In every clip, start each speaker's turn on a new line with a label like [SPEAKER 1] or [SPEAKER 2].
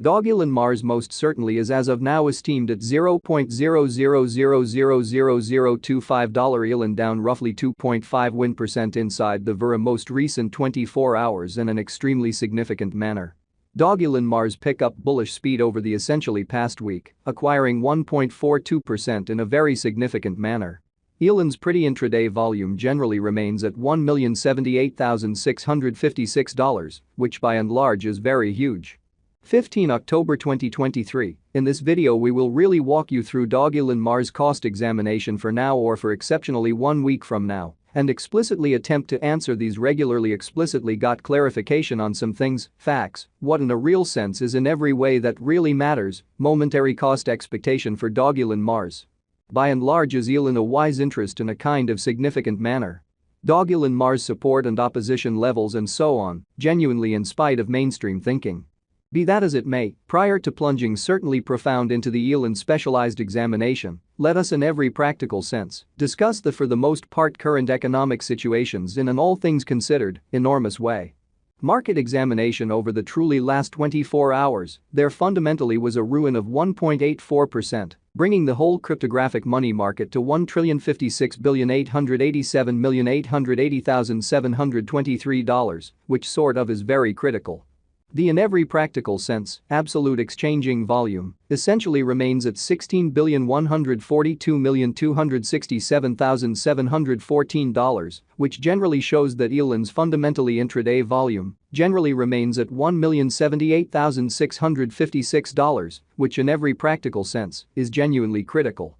[SPEAKER 1] Dogelon Mars most certainly is as of now esteemed at $0.00000025 elon, down roughly 2.51% inside the VERA most recent 24 hours in an extremely significant manner. Dogelon Mars pick up bullish speed over the essentially past week, acquiring 1.42% in a very significant manner. Elon's pretty intraday volume generally remains at $1,078,656, which by and large is very huge. 15 October 2023, in this video we will really walk you through Dogelon Mars cost examination for now or for exceptionally 1 week from now, and explicitly attempt to answer these regularly explicitly got clarification on some things, facts, what in a real sense is in every way that really matters, momentary cost expectation for Dogelon Mars. By and large is Elon a wise interest in a kind of significant manner? Dogelon Mars support and opposition levels and so on, genuinely in spite of mainstream thinking. Be that as it may, prior to plunging certainly profound into the Elon specialized examination, let us in every practical sense discuss the for the most part current economic situations in an all things considered, enormous way. Market examination over the truly last 24 hours, there fundamentally was a ruin of 1.84%, bringing the whole cryptographic money market to $1,056,887,880,723, which sort of is very critical. The in every practical sense, absolute exchanging volume essentially remains at $16,142,267,714, which generally shows that Elon's fundamentally intraday volume generally remains at $1,078,656, which in every practical sense is genuinely critical.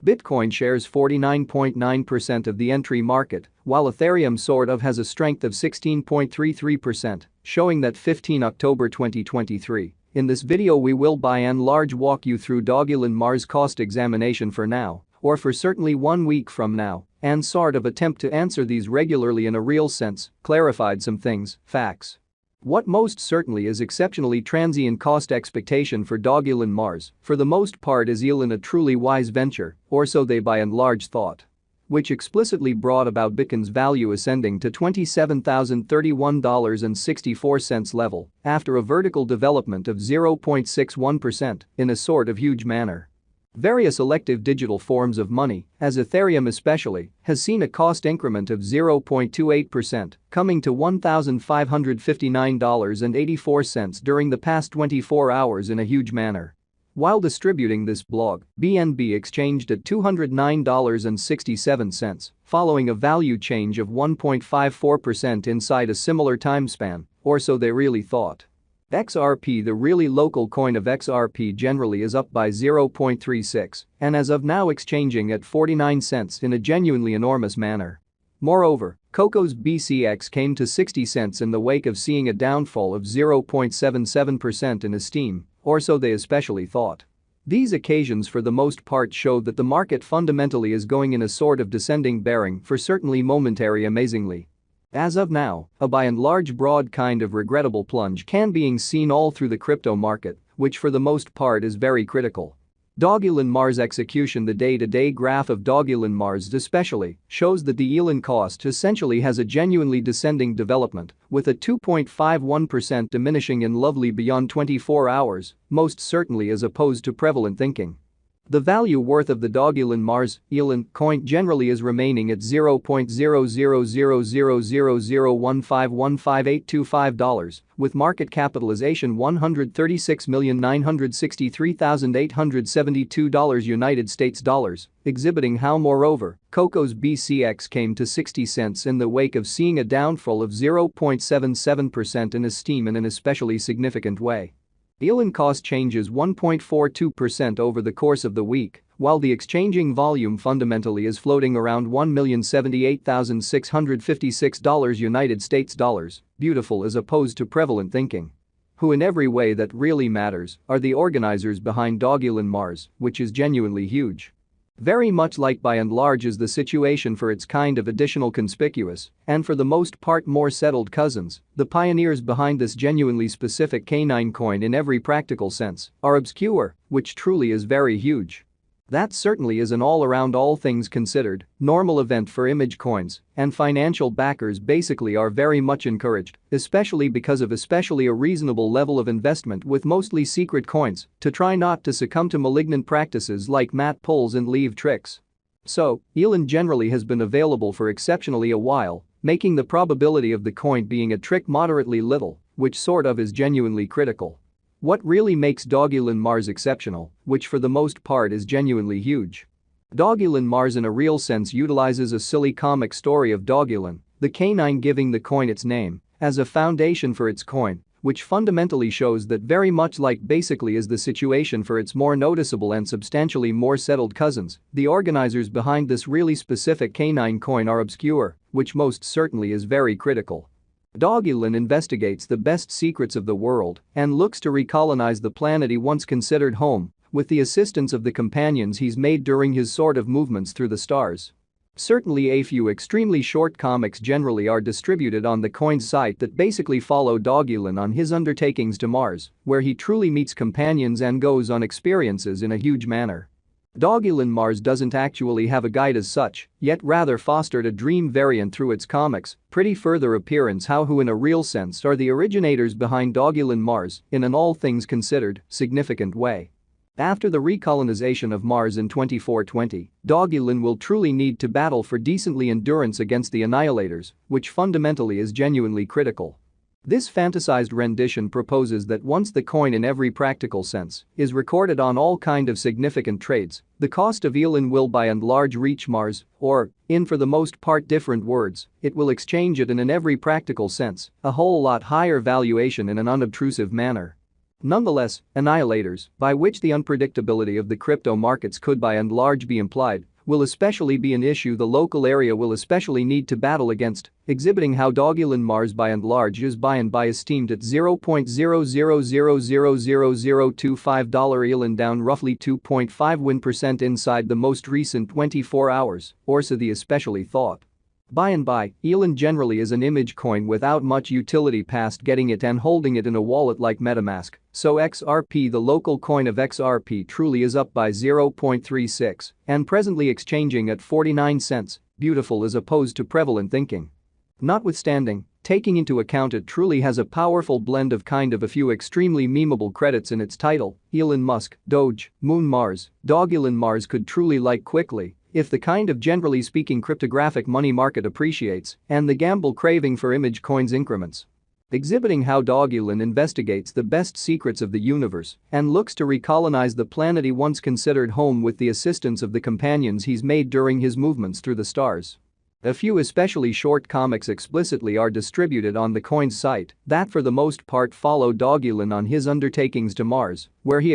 [SPEAKER 1] Bitcoin shares 49.9% of the entry market, while Ethereum sort of has a strength of 16.33%, showing that 15 October 2023. In this video we will by and large walk you through Dogelon Mars cost examination for now, or for certainly 1 week from now, and sort of attempt to answer these regularly in a real sense, clarified some things, facts. What most certainly is exceptionally transient cost expectation for Dogelon Mars, for the most part is Elon a truly wise venture, or so they by and large thought. Which explicitly brought about Bitcoin's value ascending to $27,031.64 level after a vertical development of 0.61% in a sort of huge manner. Various elective digital forms of money, as Ethereum especially, has seen a cost increment of 0.28%, coming to $1,559.84 during the past 24 hours in a huge manner. While distributing this blog, BNB exchanged at $209.67, following a value change of 1.54% inside a similar time span, or so they really thought. XRP, the really local coin of XRP, generally is up by 0.36 and as of now exchanging at 49 cents in a genuinely enormous manner. Moreover, Coco's BCX came to 60 cents in the wake of seeing a downfall of 0.77% in esteem, or so they especially thought. These occasions for the most part show that the market fundamentally is going in a sort of descending bearing for certainly momentary amazingly. As of now, a by and large broad kind of regrettable plunge can being seen all through the crypto market, which for the most part is very critical. Dogelon Mars execution. The day-to-day graph of Dogelon Mars especially shows that the Elon cost essentially has a genuinely descending development, with a 2.51% diminishing in lovely beyond 24 hours, most certainly as opposed to prevalent thinking. The value worth of the Dogelon Mars Elon coin generally is remaining at $0.000001515825, with market capitalization $136,963,872 United States dollars, exhibiting how moreover, Coco's BCX came to 60 cents in the wake of seeing a downfall of 0.77% in esteem in an especially significant way. Elon cost changes 1.42% over the course of the week, while the exchanging volume fundamentally is floating around $1,078,656 United States dollars, beautiful as opposed to prevalent thinking. Who in every way that really matters are the organizers behind Dogelon Mars, which is genuinely huge. Very much like by and large is the situation for its kind of additional conspicuous, and for the most part more settled cousins, the pioneers behind this genuinely specific canine coin in every practical sense, are obscure, which truly is very huge. That certainly is an all-around all things considered normal event for image coins, and financial backers basically are very much encouraged, especially because of especially a reasonable level of investment with mostly secret coins, to try not to succumb to malignant practices like mat pulls and leave tricks. So, elon generally has been available for exceptionally a while, making the probability of the coin being a trick moderately little, which sort of is genuinely critical. What really makes Dogelon Mars exceptional, which for the most part is genuinely huge. Dogelon Mars in a real sense utilizes a silly comic story of Dogelon, the canine giving the coin its name, as a foundation for its coin, which fundamentally shows that very much like basically is the situation for its more noticeable and substantially more settled cousins, the organizers behind this really specific canine coin are obscure, which most certainly is very critical. Dogelon investigates the best secrets of the world and looks to recolonize the planet he once considered home with the assistance of the companions he's made during his sort of movements through the stars. Certainly a few extremely short comics generally are distributed on the coin's site that basically follow Dogelon on his undertakings to Mars, where he truly meets companions and goes on experiences in a huge manner. Dogelon Mars doesn't actually have a guide as such, yet rather fostered a dream variant through its comics, pretty further appearance who in a real sense are the originators behind Dogelon Mars in an all things considered significant way. After the recolonization of Mars in 2420, Dogelon will truly need to battle for decently endurance against the Annihilators, which fundamentally is genuinely critical. This fantasized rendition proposes that once the coin in every practical sense is recorded on all kind of significant trades, the cost of elon will by and large reach Mars, or, in for the most part different words, it will exchange it in every practical sense, a whole lot higher valuation in an unobtrusive manner. Nonetheless, annihilators, by which the unpredictability of the crypto markets could by and large be implied, will especially be an issue the local area will especially need to battle against, exhibiting how Dogelon Mars by and large is by esteemed at $0.0000025 elon down roughly 2.51% inside the most recent 24 hours, or so the especially thought. By, elon generally is an image coin without much utility past getting it and holding it in a wallet like MetaMask, so XRP the local coin of XRP truly is up by 0.36 and presently exchanging at 49 cents, beautiful as opposed to prevalent thinking. Notwithstanding, taking into account it truly has a powerful blend of kind of a few extremely memeable credits in its title, Elon Musk, Doge, Moon Mars, Dogelon Mars could truly like quickly if the kind of generally speaking cryptographic money market appreciates and the gamble craving for image coins increments. Exhibiting how Dogelon investigates the best secrets of the universe and looks to recolonize the planet he once considered home with the assistance of the companions he's made during his movements through the stars. A few especially short comics explicitly are distributed on the coin's site that for the most part follow Dogelon on his undertakings to Mars, where he